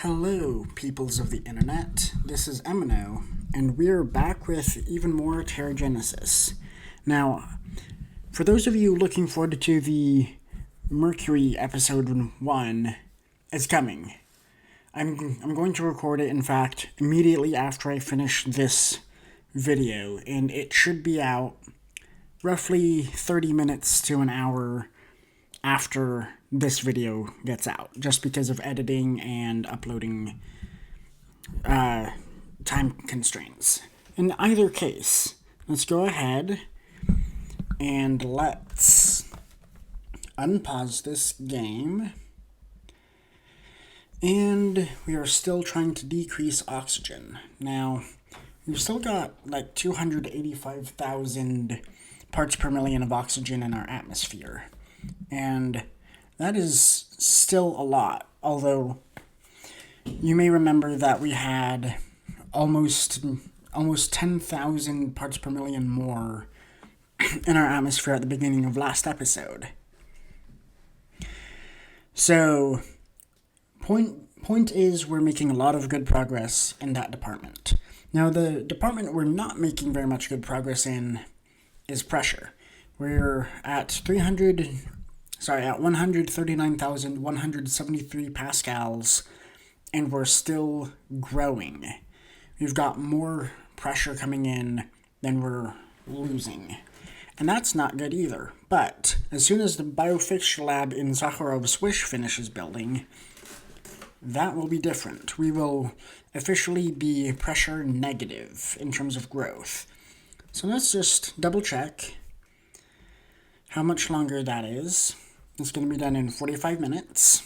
Hello, peoples of the internet. This is Eminough, and we're back with even more TerraGenesis. Now, for those of you looking forward to the Mercury episode 1, it's coming. I'm going to record it, in fact, immediately after I finish this video, and it should be out roughly 30 minutes to an hour after this video gets out, just because of editing and uploading time constraints. In either case, let's go ahead and let's unpause this game. And we are still trying to decrease oxygen. Now, we've still got like 285,000 parts per million of oxygen in our atmosphere. And that is still a lot, although you may remember that we had almost 10,000 parts per million more in our atmosphere at the beginning of last episode. So, point is, we're making a lot of good progress in that department. Now, the department we're not making very much good progress in is pressure. We're at 139,173 pascals, and we're still growing. We've got more pressure coming in than we're losing. And that's not good either. But as soon as the biofixture lab in Zakharov's Wish finishes building, that will be different. We will officially be pressure negative in terms of growth. So let's just double check how much longer that is. It's going to be done in 45 minutes.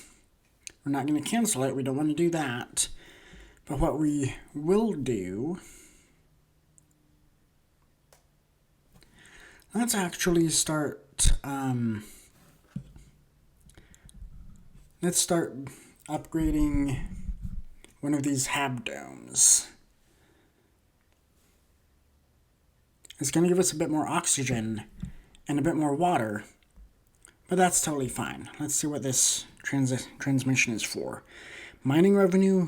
We're not going to cancel it. We don't want to do that. But what we will do, let's actually start, let's start upgrading one of these habdomes. It's going to give us a bit more oxygen and a bit more water, but that's totally fine. Let's see what this transmission is for. Mining revenue?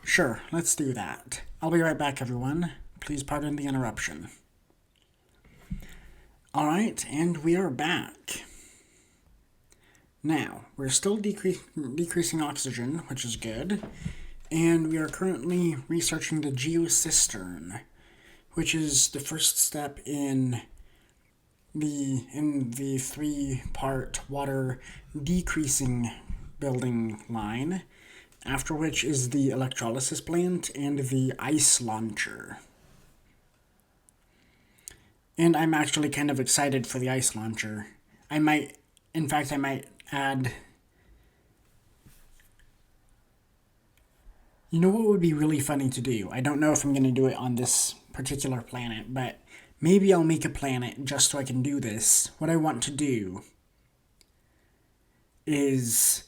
Sure, let's do that. I'll be right back, everyone. Please pardon the interruption. Alright, and we are back. Now, we're still decreasing oxygen, which is good, and we are currently researching the geocistern, which is the first step in the 3-part water decreasing building line, after which is the electrolysis plant and the ice launcher. And I'm actually kind of excited for the ice launcher. I might add... You know what would be really funny to do? I don't know if I'm going to do it on this particular planet, but maybe I'll make a planet just so I can do this. What I want to do is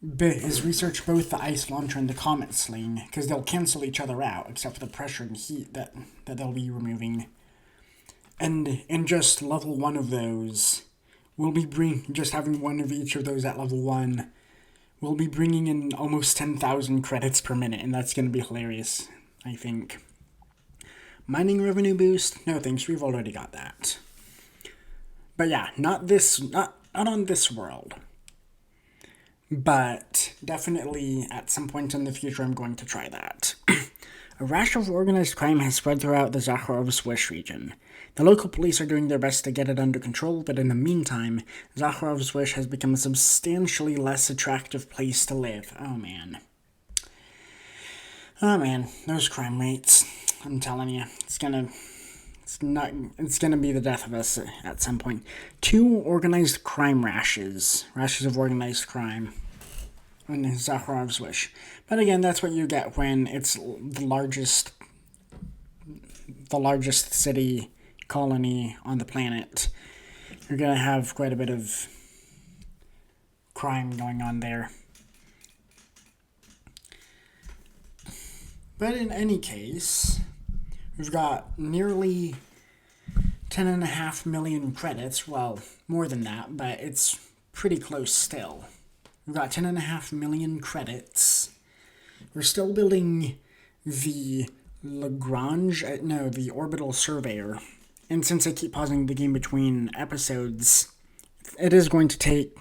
research both the ice launcher and the comet sling, because they'll cancel each other out, except for the pressure and heat that they'll be removing. And in just level 1 of those, we'll be just having one of each of those at level 1. We'll be bringing in almost 10,000 credits per minute, and that's going to be hilarious, I think. Mining revenue boost? No thanks, we've already got that. But yeah, not on this world. But definitely at some point in the future I'm going to try that. A rash of organized crime has spread throughout the Zakharov's Wish region. The local police are doing their best to get it under control, but in the meantime, Zakharov's Wish has become a substantially less attractive place to live. Oh man, those crime rates. I'm telling you, it's gonna be the death of us at some point. 2 organized crime rashes of organized crime in Zakharov's Wish. But again, that's what you get when it's the largest city colony on the planet. You're gonna have quite a bit of crime going on there. But in any case, we've got nearly 10.5 million credits. Well, more than that, but it's pretty close still. We've got 10.5 million credits We're still building the the orbital surveyor. And since I keep pausing the game between episodes, it is going to take,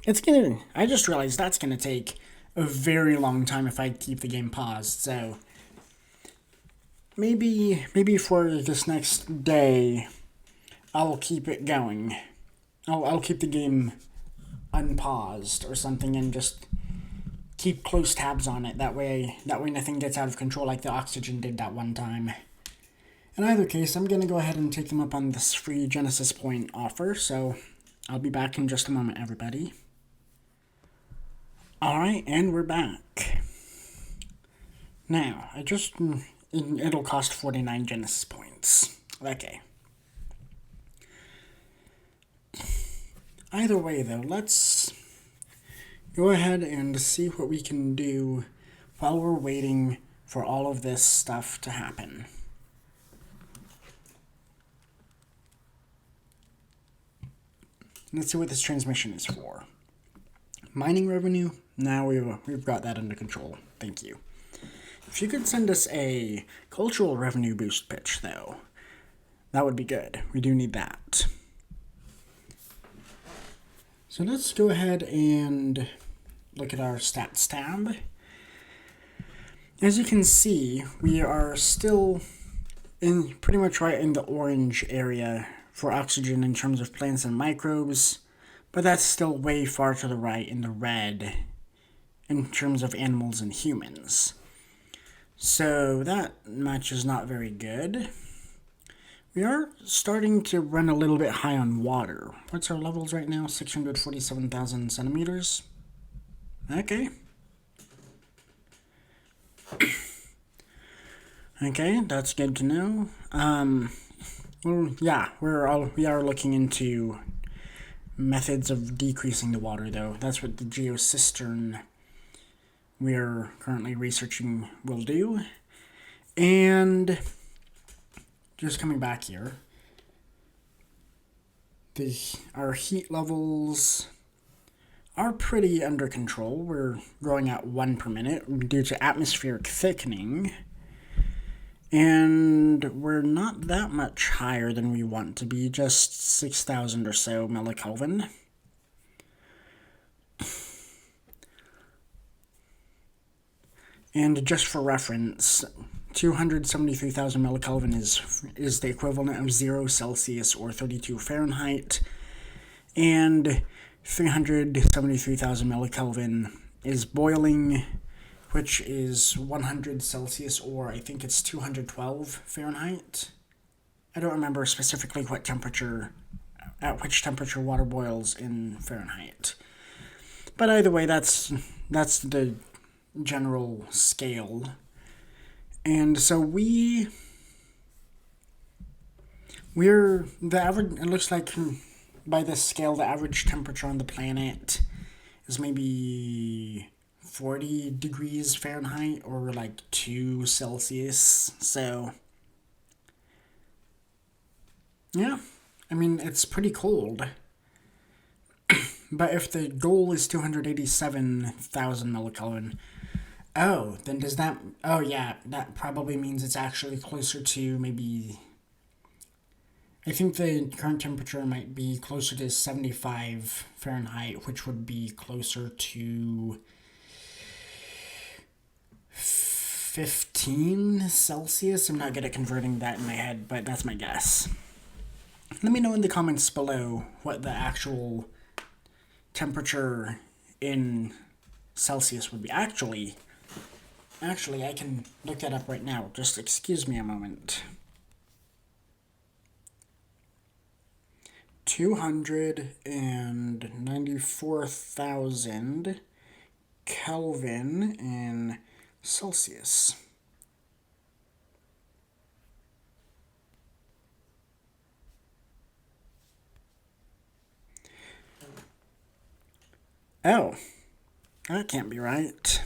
I just realized that's going to take a very long time if I keep the game paused. So maybe for this next day, I'll keep it going. I'll keep the game unpaused or something and just keep close tabs on it. That way nothing gets out of control like the oxygen did that one time. In either case, I'm going to go ahead and take them up on this free Genesis point offer, so I'll be back in just a moment, everybody. Alright, and we're back. Now, it'll cost 49 Genesis points. Okay. Either way, though, let's go ahead and see what we can do while we're waiting for all of this stuff to happen. Let's see what this transmission is for. Mining revenue, now we've got that under control. Thank you. If you could send us a cultural revenue boost pitch, though, that would be good. We do need that. So let's go ahead and look at our stats tab. As you can see, we are still pretty much right in the orange area for oxygen in terms of plants and microbes, but that's still way far to the right in the red in terms of animals and humans. So that match is not very good. We are starting to run a little bit high on water. What's our levels right now? 647,000 centimeters. Okay. Okay, that's good to know. Well, yeah, we are looking into methods of decreasing the water, though. That's what the geocistern we're currently researching will do. And just coming back here, our heat levels are pretty under control. We're growing at 1 per minute due to atmospheric thickening. And we're not that much higher than we want to be, just 6,000 or so millikelvin. And just for reference, 273,000 millikelvin is the equivalent of 0 Celsius or 32 Fahrenheit, and 373,000 millikelvin is boiling, which is 100 Celsius, or I think it's 212 Fahrenheit. I don't remember specifically at which temperature water boils in Fahrenheit. But either way, that's the general scale. And so we're the average, it looks like by this scale, the average temperature on the planet is maybe 40 degrees Fahrenheit or like 2 Celsius. So yeah, I mean, it's pretty cold. But if the goal is 287,000 millikelvin, then does that, yeah, that probably means it's actually closer to maybe, I think the current temperature might be closer to 75 Fahrenheit, which would be closer to 15 Celsius. I'm not good at converting that in my head, but that's my guess. Let me know in the comments below what the actual temperature in Celsius would be. Actually, I can look that up right now. Just excuse me a moment. 294,000 Kelvin in Celsius. Oh, that can't be right.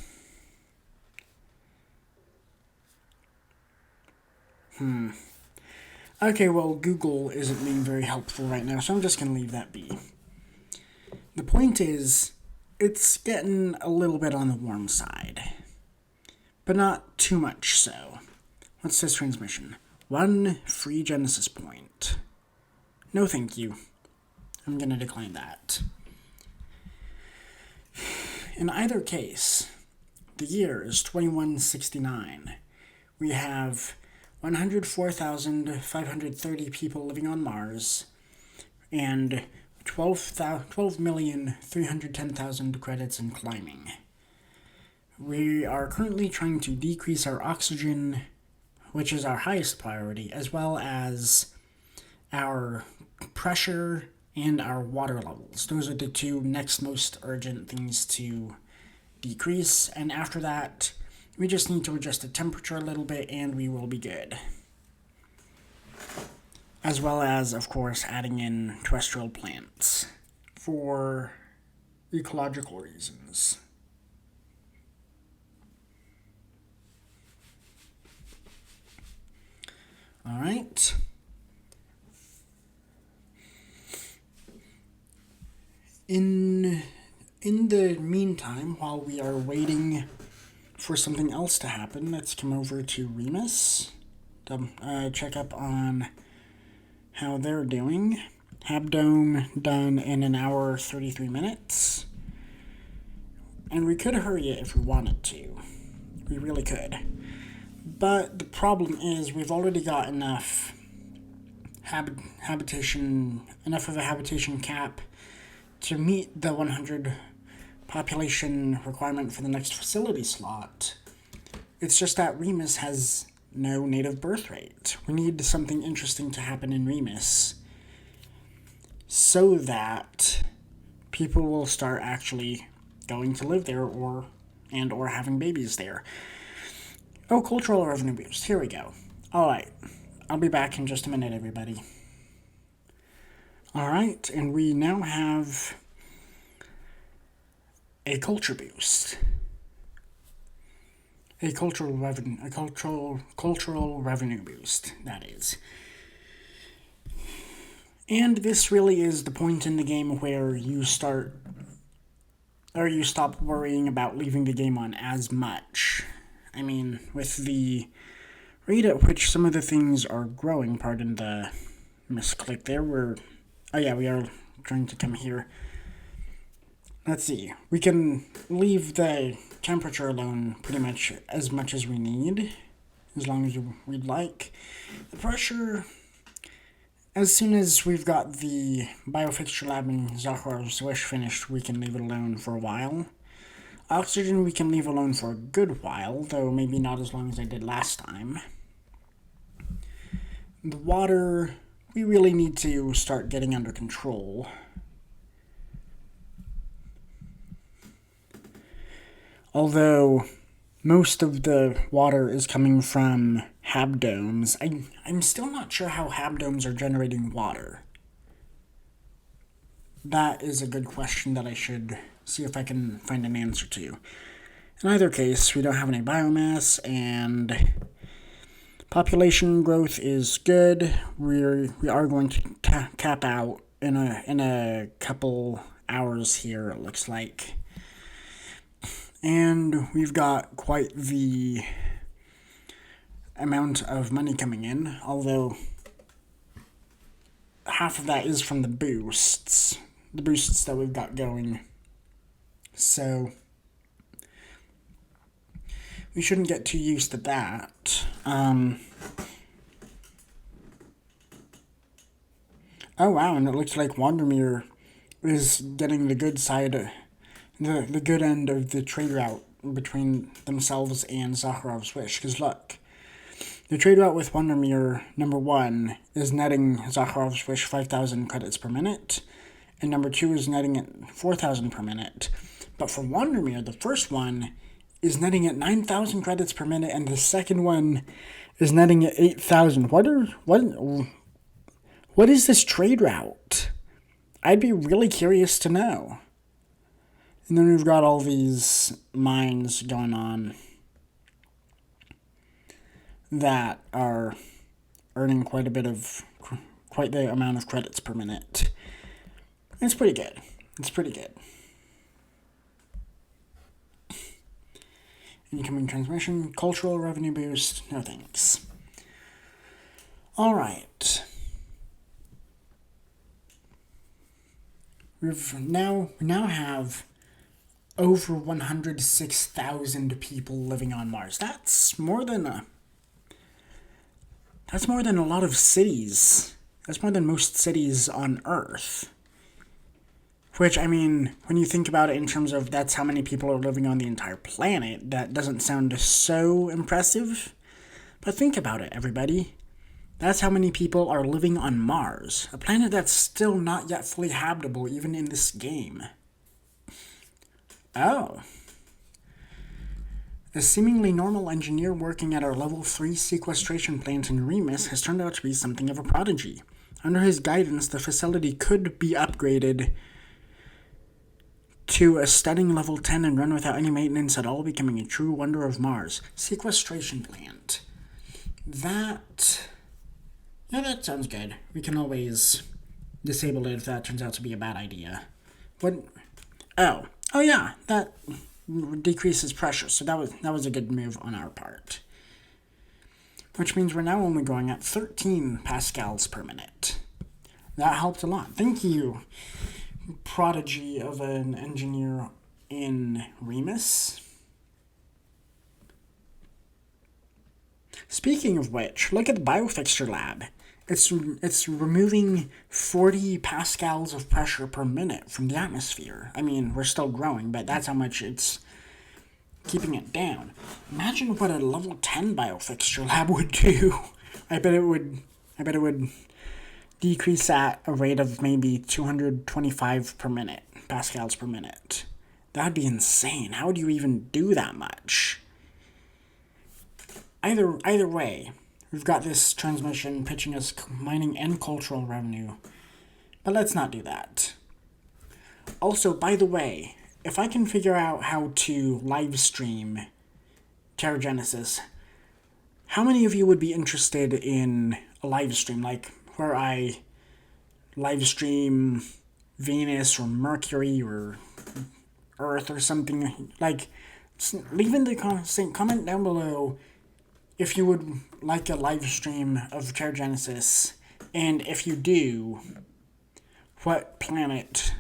Okay, well, Google isn't being very helpful right now, so I'm just going to leave that be. The point is, it's getting a little bit on the warm side. but not too much so. What's this transmission? 1 free Genesis point. No thank you. I'm going to decline that. In either case, the year is 2169. We have 104,530 people living on Mars, and 12,310,000 credits in climbing. We are currently trying to decrease our oxygen, which is our highest priority, as well as our pressure and our water levels. Those are the two next most urgent things to decrease, and after that, we just need to adjust the temperature a little bit and we will be good. As well as, of course, adding in terrestrial plants for ecological reasons. All right. In the meantime, while we are waiting for something else to happen, let's come over to Remus, check up on how they're doing. Habdome done in 1 hour 33 minutes. And we could hurry it if we wanted to. We really could. But the problem is we've already got enough enough of a habitation cap to meet the 100 population requirement for the next facility slot. It's just that Remus has no native birth rate. We need something interesting to happen in Remus so that people will start actually going to live there or having babies there. Oh, cultural revenue boost. Here we go. Alright. I'll be back in just a minute, everybody. Alright, and we now have a culture boost. A cultural revenue boost, that is. And this really is the point in the game where you stop worrying about leaving the game on as much. I mean, with the rate at which some of the things are growing, pardon the misclick there, we are trying to come here. Let's see, we can leave the temperature alone pretty much as we need, as long as we'd like. The pressure, as soon as we've got the biofixture lab and Zakharov's wish finished, we can leave it alone for a while. Oxygen we can leave alone for a good while, though maybe not as long as I did last time. The water, we really need to start getting under control. Although most of the water is coming from habdomes, I'm still not sure how habdomes are generating water. That is a good question that I should see if I can find an answer to. In either case, we don't have any biomass, and population growth is good. We are going to cap out in a couple hours here, it looks like. And we've got quite the amount of money coming in, although half of that is from the boosts that we've got going. So we shouldn't get too used to that. Oh wow, and it looks like Wandermere is getting the good side, the good end of the trade route between themselves and Zakharov's wish. Because look, the trade route with Wandermere, number 1, is netting Zakharov's wish 5,000 credits per minute, and number 2 is netting at 4,000 per minute. But for Wandermere, the first one is netting at 9,000 credits per minute, and the second one is netting at 8,000. What is this trade route? I'd be really curious to know. And then we've got all these mines going on that are earning quite the amount of credits per minute. It's pretty good. Incoming transmission, cultural revenue boost, no thanks. Alright. We now have over 106,000 people living on Mars. That's more than a lot of cities. That's more than most cities on Earth. Which, I mean, when you think about it in terms of that's how many people are living on the entire planet, that doesn't sound so impressive. But think about it, everybody. That's how many people are living on Mars, a planet that's still not yet fully habitable even in this game. Oh. A seemingly normal engineer working at our level 3 sequestration plant in Remus has turned out to be something of a prodigy. Under his guidance, the facility could be upgraded to a stunning level 10 and run without any maintenance at all, becoming a true wonder of Mars. Sequestration plant. That sounds good. We can always disable it if that turns out to be a bad idea. What? Oh yeah, that decreases pressure, so that was a good move on our part. Which means we're now only going at 13 pascals per minute. That helped a lot. Thank you, prodigy of an engineer in Remus. Speaking of which, look at the biofixture lab. It's removing 40 pascals of pressure per minute from the atmosphere. I mean, we're still growing, but that's how much it's keeping it down. Imagine what a level 10 biofixture lab would do. I bet it would decrease at a rate of maybe 225 per minute, pascals per minute. That'd be insane. How would you even do that much? Either way, we've got this transmission pitching us mining and cultural revenue. But let's not do that. Also, by the way, if I can figure out how to live stream TerraGenesis, how many of you would be interested in a live stream, like where I live stream Venus or Mercury or Earth or something? Like, leave in the comment down below if you would like a live stream of TerraGenesis, and if you do, what planet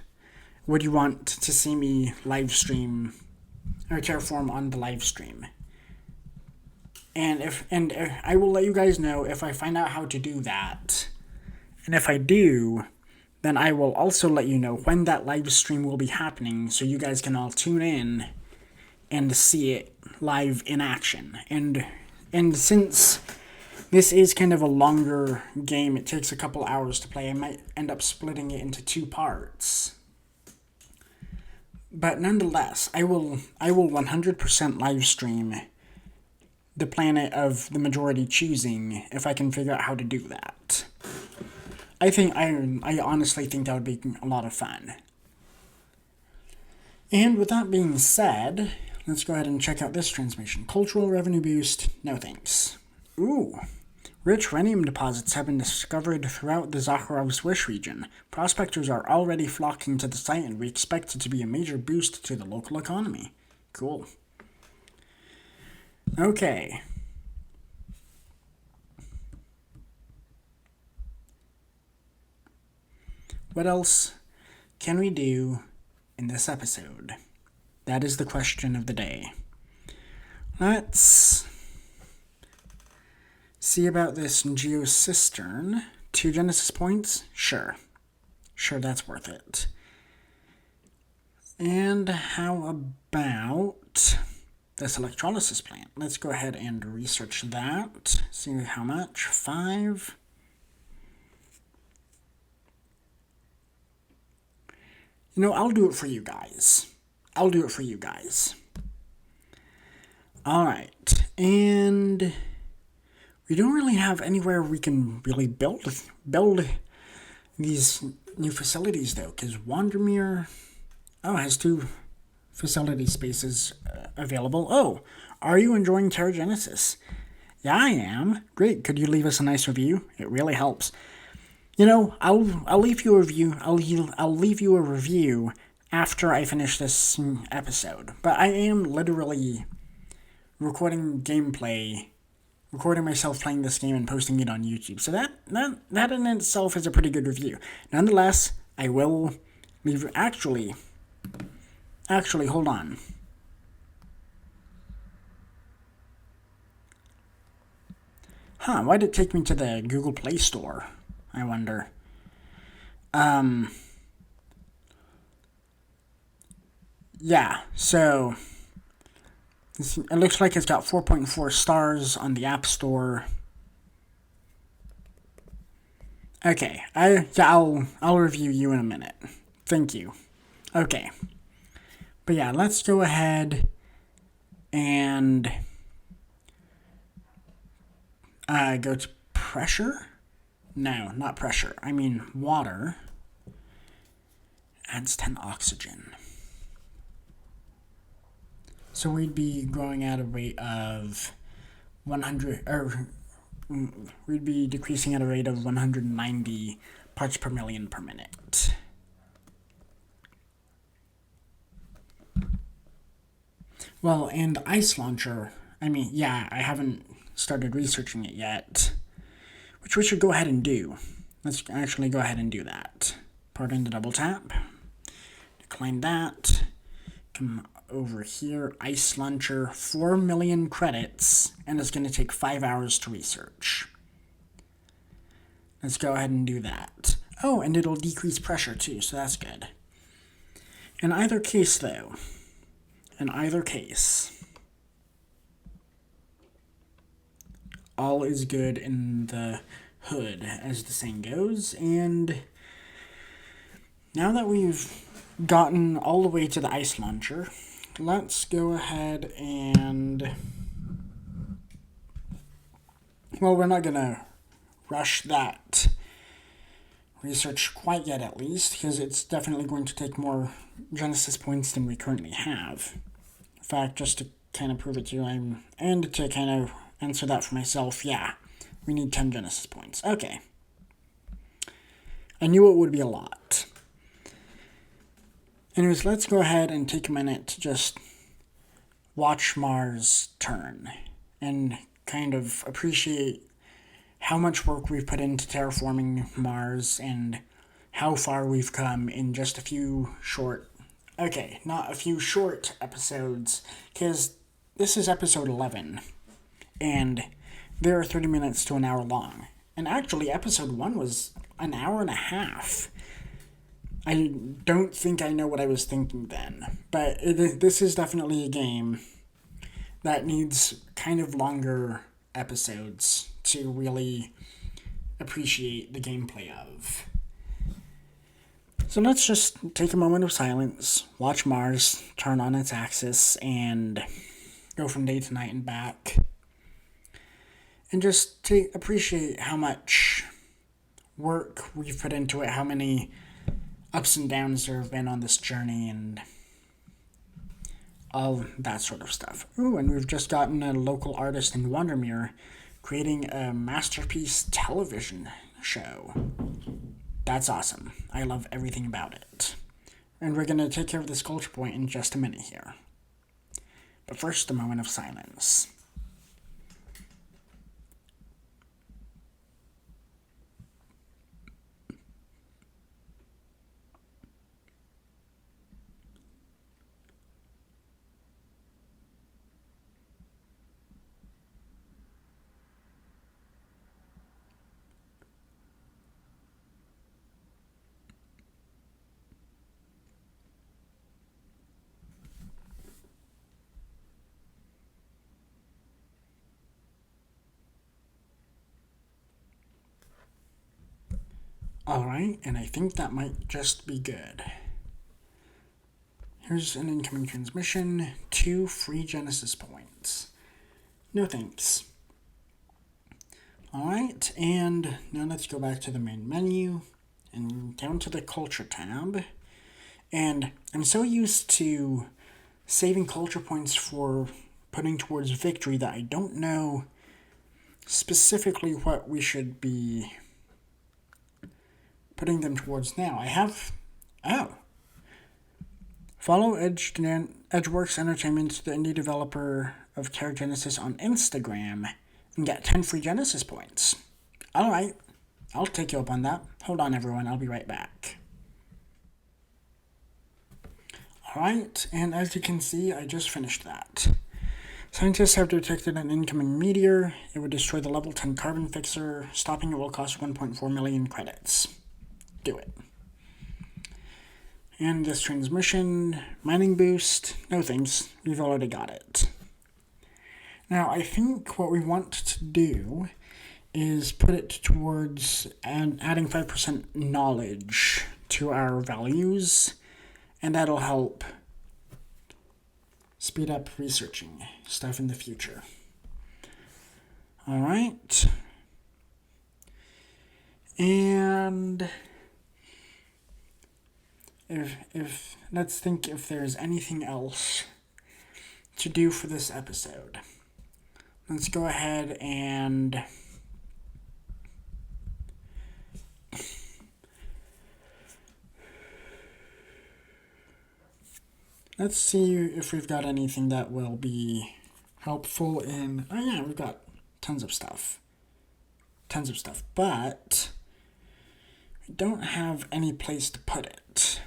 would you want to see me live stream or terraform on the live stream? And if I will let you guys know if I find out how to do that. And if I do, then I will also let you know when that live stream will be happening, so you guys can all tune in and see it live in action. And since this is kind of a longer game, it takes a couple hours to play, I might end up splitting it into 2 parts. But nonetheless, I will 100% live stream the planet of the majority choosing if I can figure out how to do that. I honestly think that would be a lot of fun. And with that being said, let's go ahead and check out this transmission. Cultural revenue boost, no thanks. Ooh. Rich rhenium deposits have been discovered throughout the Zakharov's Wish region. Prospectors are already flocking to the site, and we expect it to be a major boost to the local economy. Cool. Okay. What else can we do in this episode? That is the question of the day. Let's see about this geocistern. 2 Genesis points? Sure, that's worth it. And how about this electrolysis plant? Let's go ahead and research that. See how much. 5. You know, I'll do it for you guys. Alright, and we don't really have anywhere we can really build these new facilities, though, because Wandermere has 2 facility spaces available. Oh, are you enjoying TerraGenesis? Yeah, I am. Great. Could you leave us a nice review? It really helps. You know, I'll leave you a review. I'll leave you a review after I finish this episode. But I am literally recording gameplay, recording myself playing this game and posting it on YouTube. So that in itself is a pretty good review. Nonetheless, I will leave. Actually, hold on. Why did it take me to the Google Play Store? I wonder. Yeah, so it looks like it's got 4.4 stars on the App Store. Okay, I'll review you in a minute. Thank you. Okay. But yeah, let's go ahead and go to pressure. No, not pressure. I mean water. Adds 10 oxygen. So we'd be growing at a rate of 100, or we'd be decreasing at a rate of 190 parts per million per minute. Well, and ice launcher, I mean, yeah, I haven't started researching it yet, which we should go ahead and do. Let's actually go ahead and do that. Pardon the double tap. Decline that. Come over here, ice launcher, 4 million credits, and it's going to take 5 hours to research. Let's go ahead and do that. Oh, and it'll decrease pressure too, so that's good. In either case, though, all is good in the hood, as the saying goes, and now that we've gotten all the way to the ice launcher, let's go ahead and, well, we're not gonna rush that research quite yet, at least, because it's definitely going to take more Genesis points than we currently have. In fact, just to kind of prove it to you, and to kind of answer that for myself, yeah, we need 10 Genesis points. Okay. I knew it would be a lot. Anyways, let's go ahead and take a minute to just watch Mars turn and kind of appreciate how much work we've put into terraforming Mars and how far we've come in just a few short, okay, not a few short episodes, because this is episode 11, and they're 30 minutes to an hour long. And actually, episode 1 was an hour and a half. I don't think I know what I was thinking then, but this is definitely a game that needs kind of longer episodes to really appreciate the gameplay of. So let's just take a moment of silence, watch Mars turn on its axis, and go from day to night and back, and just to appreciate how much work we've put into it, how many ups and downs there have been on this journey, and all that sort of stuff. Ooh, and we've just gotten a local artist in Wondermere creating a masterpiece television show. That's awesome. I love everything about it. And we're going to take care of this culture point in just a minute here. But first, a moment of silence. Alright, and I think that might just be good. Here's an incoming transmission. 2 free Genesis points. No thanks. Alright, and now let's go back to the main menu and down to the culture tab. And I'm so used to saving culture points for putting towards victory that I don't know specifically what we should be putting them towards now. I have, follow Edgeworks Entertainment, the indie developer of TerraGenesis on Instagram and get 10 free Genesis points. Alright, I'll take you up on that. Hold on everyone, I'll be right back. Alright, and as you can see, I just finished that. Scientists have detected an incoming meteor. It would destroy the level 10 carbon fixer. Stopping it will cost 1.4 million credits. Do it. And this transmission, mining boost, no thanks, we've already got it. Now I think what we want to do is put it towards adding 5% knowledge to our values, and that'll help speed up researching stuff in the future. Alright. And if let's think if there's anything else to do for this episode. Let's go ahead and let's see if we've got anything that will be helpful in... Oh yeah, we've got tons of stuff. But we don't have any place to put it.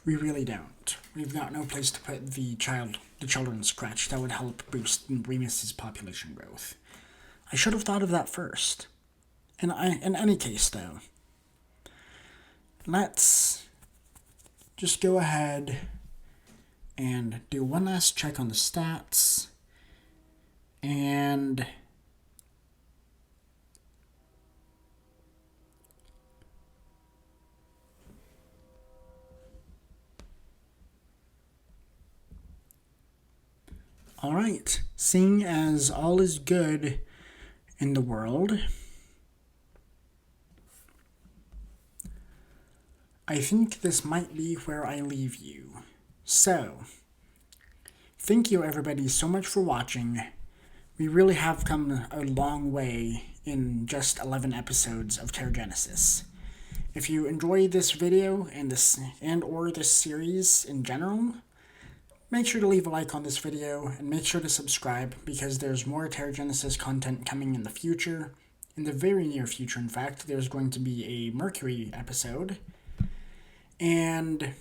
We really don't. We've got no place to put the children's crutch that would help boost Remus's population growth. I should have thought of that first. In any case, though, let's just go ahead and do one last check on the stats. And alright, seeing as all is good in the world, I think this might be where I leave you. So, thank you everybody so much for watching. We really have come a long way in just 11 episodes of TerraGenesis. If you enjoyed this video and this series in general, make sure to leave a like on this video and make sure to subscribe because there's more TerraGenesis content coming in the future. In the very near future, in fact, there's going to be a Mercury episode. And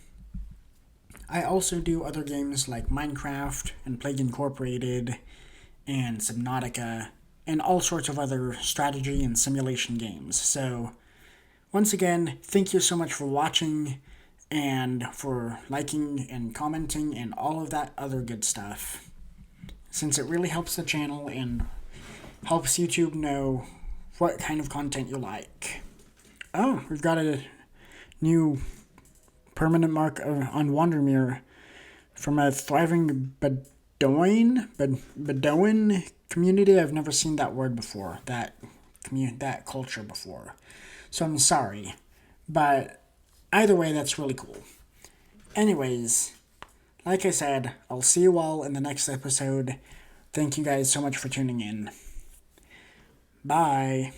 I also do other games like Minecraft and Plague Incorporated and Subnautica and all sorts of other strategy and simulation games. So, once again, thank you so much for watching and for liking and commenting and all of that other good stuff, since it really helps the channel and helps YouTube know what kind of content you like. Oh, we've got a new permanent mark on Wandermere from a thriving Bedouin community. I've never seen that word before, that culture before. So I'm sorry, but either way, that's really cool. Anyways, like I said, I'll see you all in the next episode. Thank you guys so much for tuning in. Bye.